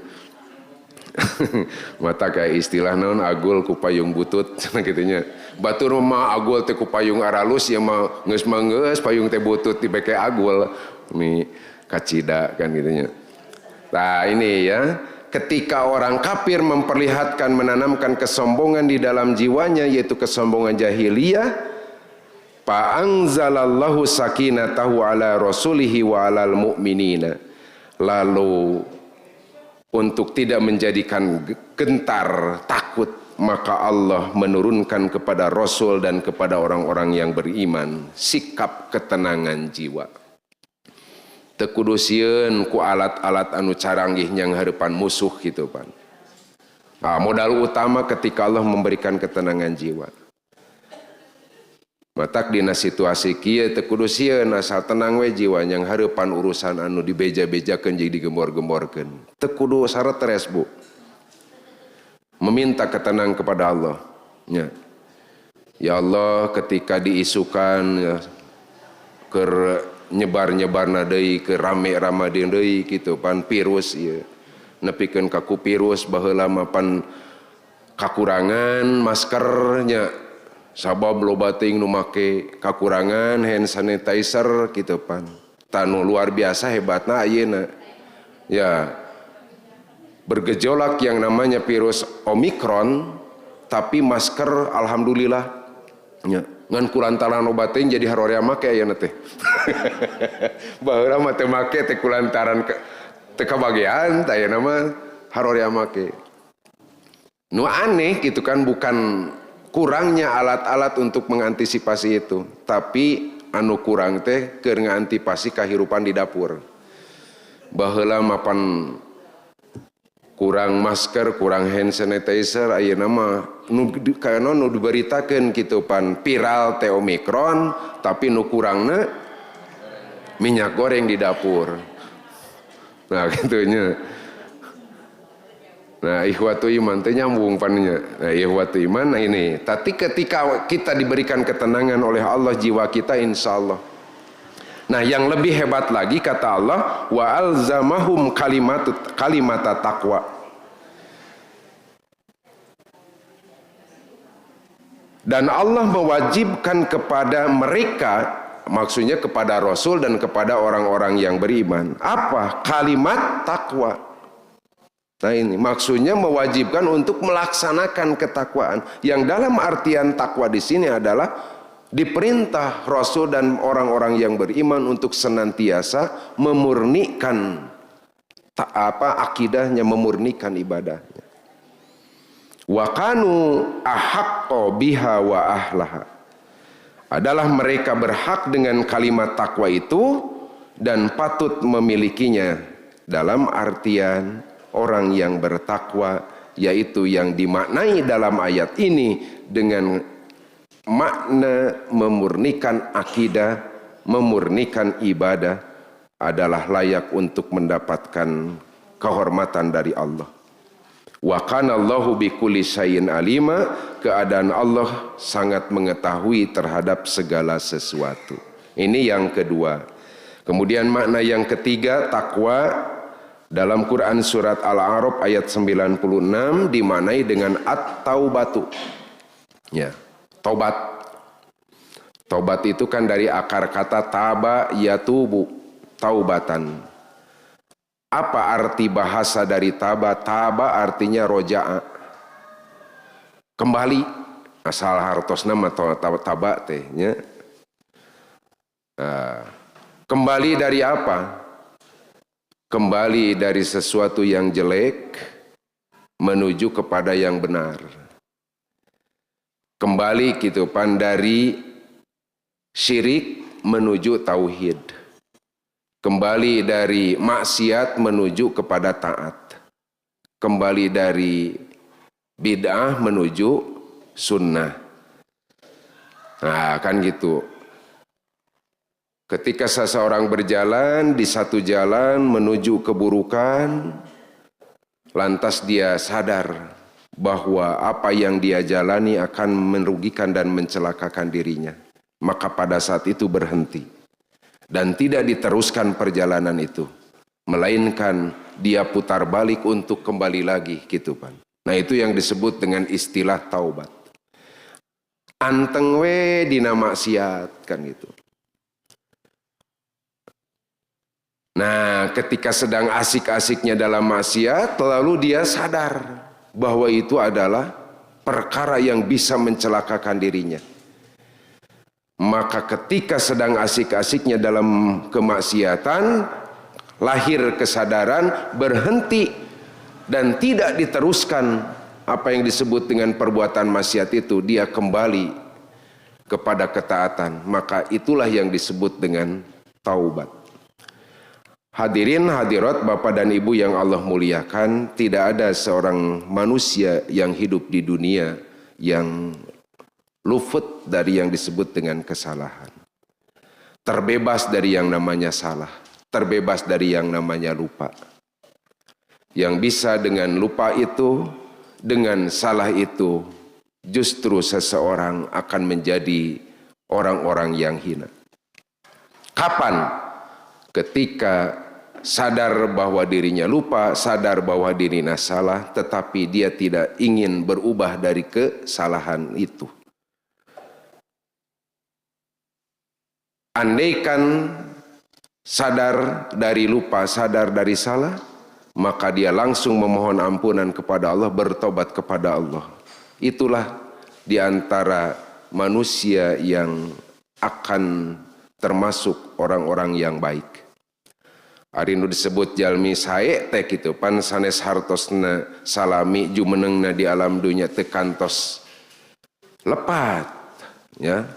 Mata kayak istilah naon agul ku payung butut gitunya. Batur mah agul teh ku payung aralus ya mah geus payung teh butut dibeke agul mi kacida kan gitunya. Nah ini ya, ketika orang kafir memperlihatkan menanamkan kesombongan di dalam jiwanya yaitu kesombongan jahiliyah, fa anzalallahu sakinatahu ala rasulihi wa alal mu'minina. Lalu untuk tidak menjadikan gentar, takut, maka Allah menurunkan kepada Rasul dan kepada orang-orang yang beriman sikap ketenangan jiwa. Teu kudu sieun ku alat-alat anu caranggih yang hareupan musuh gitu pan. Nah, modal utama ketika Allah memberikan ketenangan jiwa. Matak dina situasi kieu teu kudu sieun asal tenang we jiwa yang hareupan urusan anu dibeja-bejakeun jeung digembor-gemborkeun. Teu kudu saretres Bu. Meminta ketenangan kepada Allah. Ya Allah, ketika diisukan ya, keur nyebar-nyebarna deui ke rame-rame deui kitu pan virus ieu. Nepikeun ka ku virus baheula mah pan kakurangan maskernya. Sabab loba teuing nu make kakurangan hand sanitizer kitu pan. Tanu luar biasa hebatna ayeuna. Ya. Bergejolak yang namanya virus Omikron, tapi masker alhamdulillah nya ngan kulantaran loba teuing jadi harorea make ayeuna teh. Baheula mah teu make teh kulantaran teu kabagean tah nama harorea make. Nu aneh gitu kan, bukan kurangnya alat-alat untuk mengantisipasi itu, tapi anu kurang teh keur ngantisipasi kahirupan di dapur. Baheula mapan kurang masker, kurang hand sanitizer, ayeuna mah nu kana nu diberitakeun kitu pan viral teh Omikron, tapi nu kurangna minyak goreng di dapur. Nah gitunya. Nah ikhwatu iman teh nyambung pannya. Nah ikhwatu iman, nah ini. Tapi ketika kita diberikan ketenangan oleh Allah jiwa kita, insya Allah. Nah yang lebih hebat lagi kata Allah, wa alzamahum kalimata taqwa. Dan Allah mewajibkan kepada mereka, maksudnya kepada Rasul dan kepada orang-orang yang beriman, apa? Kalimat takwa. Nah ini maksudnya mewajibkan untuk melaksanakan ketakwaan. Yang dalam artian takwa di sini adalah diperintah Rasul dan orang-orang yang beriman untuk senantiasa memurnikan akidahnya, memurnikan ibadahnya. Wa kanu ahaqqo biha wa ahlaha. Adalah mereka berhak dengan kalimat takwa itu dan patut memilikinya, dalam artian orang yang bertakwa, yaitu yang dimaknai dalam ayat ini dengan makna memurnikan akidah, memurnikan ibadah, adalah layak untuk mendapatkan kehormatan dari Allah. Wa kana Allahu bikulli syai'in alima, keadaan Allah sangat mengetahui terhadap segala sesuatu. Ini yang kedua. Kemudian makna yang ketiga, takwa dalam Quran surat Al-A'raf ayat 96 dimaknai dengan at-taubatu. Ya, taubat. Taubat itu kan dari akar kata taba yatubu, taubatan. Apa arti bahasa dari taba? Taba artinya roja'a, kembali. Asal hartosna mah taba teh nya. Kembali dari apa? Kembali dari sesuatu yang jelek menuju kepada yang benar. Kembali gitu pan dari syirik menuju tauhid. Kembali dari maksiat menuju kepada taat. Kembali dari bid'ah menuju sunnah. Nah kan gitu. Ketika seseorang berjalan di satu jalan menuju keburukan, lantas dia sadar bahwa apa yang dia jalani akan merugikan dan mencelakakan dirinya. Maka pada saat itu berhenti. Dan tidak diteruskan perjalanan itu, melainkan dia putar balik untuk kembali lagi gitu pan. Nah itu yang disebut dengan istilah taubat. Anteng we dina maksiat kan gitu. Nah ketika sedang asik-asiknya dalam maksiat, lalu dia sadar bahwa itu adalah perkara yang bisa mencelakakan dirinya. Maka ketika sedang asik-asiknya dalam kemaksiatan, lahir kesadaran, berhenti dan tidak diteruskan apa yang disebut dengan perbuatan maksiat itu, dia kembali kepada ketaatan. Maka itulah yang disebut dengan taubat. Hadirin hadirat Bapak dan Ibu yang Allah muliakan, tidak ada seorang manusia yang hidup di dunia yang luput dari yang disebut dengan kesalahan. Terbebas dari yang namanya salah. Terbebas dari yang namanya lupa. Yang bisa dengan lupa itu, dengan salah itu, justru seseorang akan menjadi orang-orang yang hina. Kapan? Ketika sadar bahwa dirinya lupa, sadar bahwa dirinya salah, tetapi dia tidak ingin berubah dari kesalahan itu. Andaikan sadar dari lupa, sadar dari salah, maka dia langsung memohon ampunan kepada Allah, bertobat kepada Allah. Itulah di antara manusia yang akan termasuk orang-orang yang baik. Ari nu disebut jalmi sae teh kitu pan sanes hartosna salami jumenengna di alam dunya teu kantos lepat ya.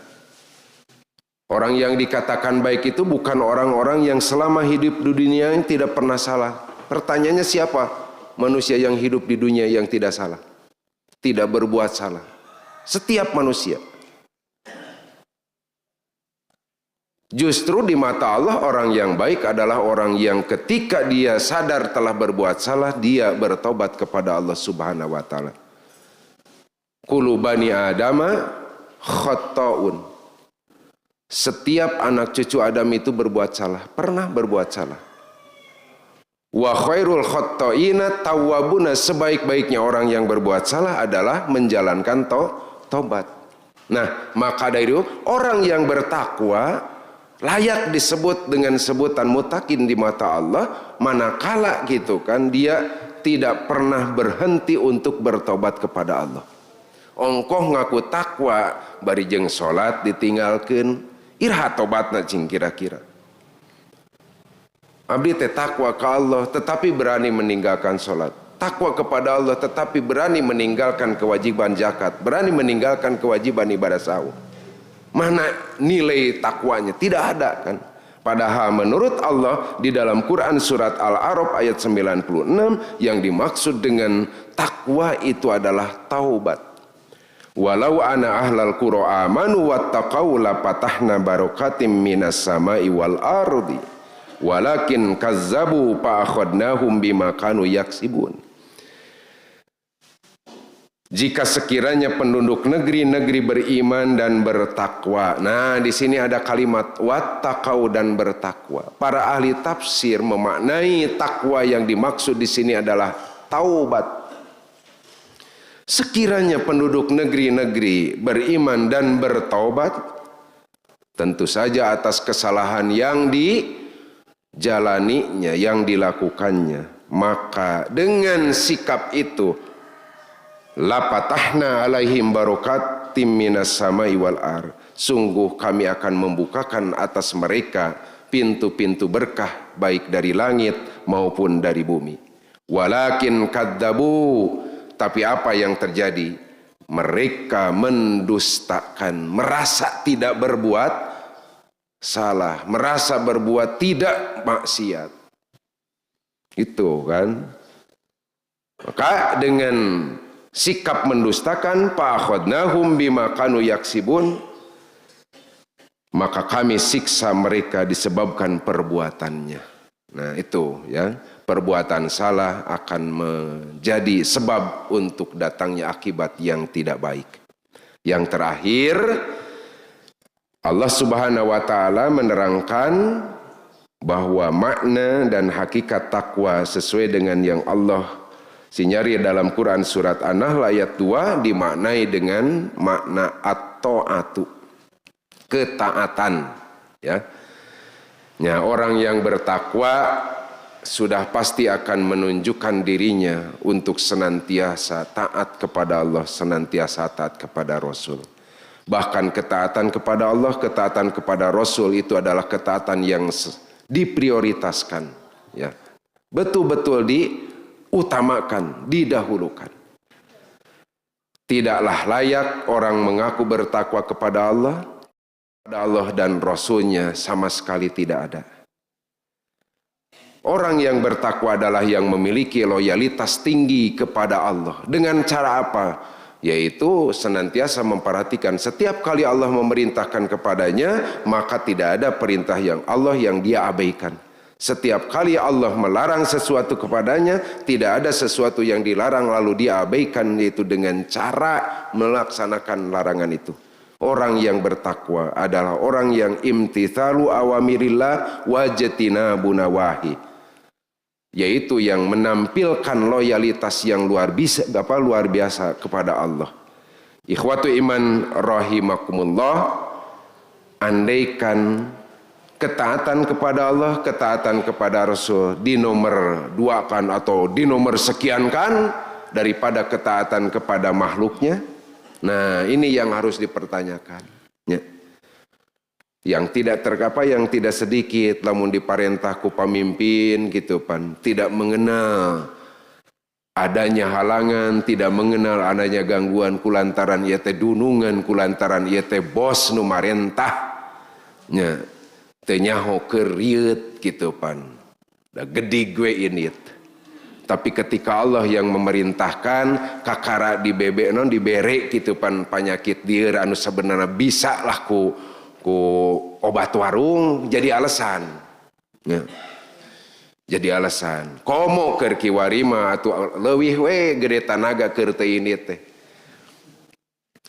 Orang yang dikatakan baik itu bukan orang-orang yang selama hidup di dunia yang tidak pernah salah. Pertanyaannya siapa manusia yang hidup di dunia yang tidak salah, tidak berbuat salah? Setiap manusia. Justru di mata Allah orang yang baik adalah orang yang ketika dia sadar telah berbuat salah, dia bertobat kepada Allah Subhanahu wa taala. Kullu bani adama khata'un. Setiap anak cucu Adam itu berbuat salah, pernah berbuat salah. Wa khairul khatta'ina tawwabuna, sebaik-baiknya orang yang berbuat salah adalah menjalankan taubat. Nah, maka dari itu orang yang bertakwa layak disebut dengan sebutan mutakin di mata Allah, manakala gitu kan dia tidak pernah berhenti untuk bertobat kepada Allah. Ongkoh ngaku takwa bari jeung salat ditinggalkeun, iraha tobatna cing kira-kira. Abdi teh takwa ke Allah tetapi berani meninggalkan salat. Takwa kepada Allah tetapi berani meninggalkan kewajiban zakat, berani meninggalkan kewajiban ibadah sahur. Mana nilai takwanya? Tidak ada kan. Padahal menurut Allah di dalam Quran surat Al-A'raf ayat 96 yang dimaksud dengan takwa itu adalah taubat. Walau ana ahlal qura amanu wattaqau la patahna barakatim minas sama'i wal ardi walakin kazzabu fa akhadnahum bima kanu yaksibun. Jika sekiranya penduduk negeri-negeri beriman dan bertakwa. Nah, di sini ada kalimat wattaqau dan bertakwa. Para ahli tafsir memaknai takwa yang dimaksud di sini adalah taubat. Sekiranya penduduk negeri-negeri beriman dan bertaubat, tentu saja atas kesalahan yang dijalaninya, yang dilakukannya, maka dengan sikap itu la patahna alaihim barakatim minas samai wal ar. Sungguh kami akan membukakan atas mereka pintu-pintu berkah baik dari langit maupun dari bumi. Walakin kadzabu, tapi apa yang terjadi? Mereka mendustakan, merasa tidak berbuat salah, merasa berbuat tidak maksiat. Itu kan. Maka dengan sikap mendustakan, fa'akhadnahum bima kanu yaksibun, maka kami siksa mereka disebabkan perbuatannya. Nah itu ya, perbuatan salah akan menjadi sebab untuk datangnya akibat yang tidak baik. Yang terakhir, Allah Subhanahu wa taala menerangkan bahwa makna dan hakikat takwa sesuai dengan yang Allah sinyari dalam Quran surat An-Nahl ayat 2 dimaknai dengan makna at-ta'atu, ketaatan ya. Ya, orang yang bertakwa sudah pasti akan menunjukkan dirinya untuk senantiasa taat kepada Allah, senantiasa taat kepada Rasul. Bahkan ketaatan kepada Allah, ketaatan kepada Rasul itu adalah ketaatan yang diprioritaskan ya. Betul-betul diutamakan, didahulukan. Tidaklah layak orang mengaku bertakwa kepada Allah dan Rasulnya sama sekali tidak ada. Orang yang bertakwa adalah yang memiliki loyalitas tinggi kepada Allah. Dengan cara apa? Yaitu senantiasa memperhatikan setiap kali Allah memerintahkan kepadanya, maka tidak ada perintah yang Allah yang dia abaikan. Setiap kali Allah melarang sesuatu kepadanya, tidak ada sesuatu yang dilarang lalu dia abaikan, yaitu dengan cara melaksanakan larangan itu. Orang yang bertakwa adalah orang yang imtithalu awamirillah wajtinabun nawahi, yaitu yang menampilkan loyalitas yang luar biasa kepada Allah. Ikhwatu iman rahimakumullah, andaikan ketaatan kepada Allah, ketaatan kepada Rasul dinomor duakan atau dinomor sekiankan daripada ketaatan kepada makhluknya, nah ini yang harus dipertanyakan ya. Yang tidak sedikit lamun diparentah ku pamimpin gitu pan, tidak mengenal adanya halangan, tidak mengenal adanya gangguan kulantaran ieu teh dunungan, kulantaran ieu teh bos nu marentah nya teu nyaho keur rieut kitu pan. Da gede gue ini. Tapi ketika Allah yang memerintahkan kakara dibebe non dibere kitu pan panyakit dieu anu sebenarnya bisa lah ku obat warung jadi alasan ya. Jadi alasan komo keur kiwari mah atuh leuwih we gede tanaga keur teu ini teh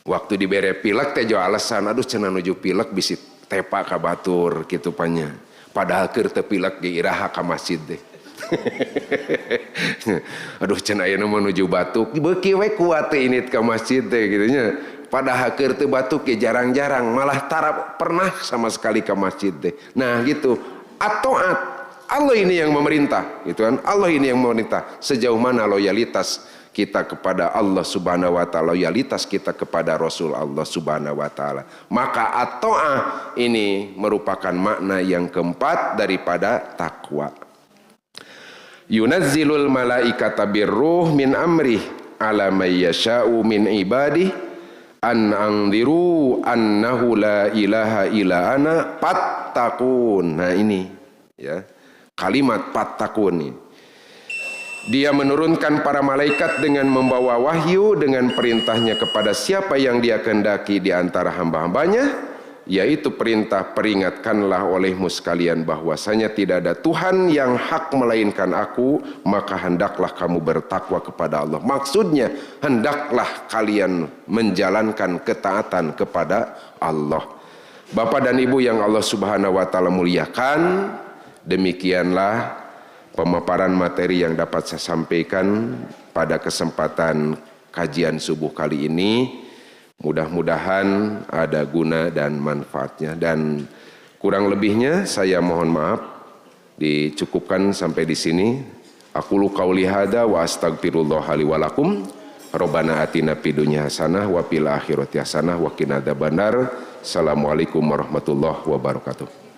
waktu dibere pilek teh jo alasan aduh cenah nuju pilek bisi tepa ka batur kitu panya padahal keur teu pilek ge iraha ka masjid teh aduh cenah ayeuna menuju batuk beuki we kuat teh ini ka masjid teh kitu nya. Padahal keur teu batuk ya jarang-jarang, malah tarap pernah sama sekali ke masjid deh. Nah gitu, at-ta'at. Allah ini yang memerintah, gitu kan? Allah ini yang memerintah. Sejauh mana loyalitas kita kepada Allah Subhanahu wa taala, loyalitas kita kepada Rasul Allah Subhanahu wa taala. Maka at-ta'ah ini merupakan makna yang keempat daripada takwa. Yunazzilul malaikata birruh min amrih ala may yasha'u min ibadihi an angdiru annahu la ilaha illa ana fattaqun. Nah ini ya kalimat fattaqun ini. Dia menurunkan para malaikat dengan membawa wahyu dengan perintahnya kepada siapa yang dia kehendaki di antara hamba-hambanya, yaitu perintah peringatkanlah olehmu sekalian bahwasanya tidak ada Tuhan yang hak melainkan aku, maka hendaklah kamu bertakwa kepada Allah. Maksudnya hendaklah kalian menjalankan ketaatan kepada Allah. Bapak dan Ibu yang Allah Subhanahu wa taala muliakan, demikianlah pemaparan materi yang dapat saya sampaikan pada kesempatan kajian subuh kali ini. Mudah-mudahan ada guna dan manfaatnya, dan kurang lebihnya saya mohon maaf. Dicukupkan sampai di sini. Aqulu qauli hadza wa astaghfirullah li wa lakum. Rabbana atina fid dunya hasanah wa fil akhirati hasanah wa qina adzabannar. Assalamualaikum warahmatullahi wabarakatuh.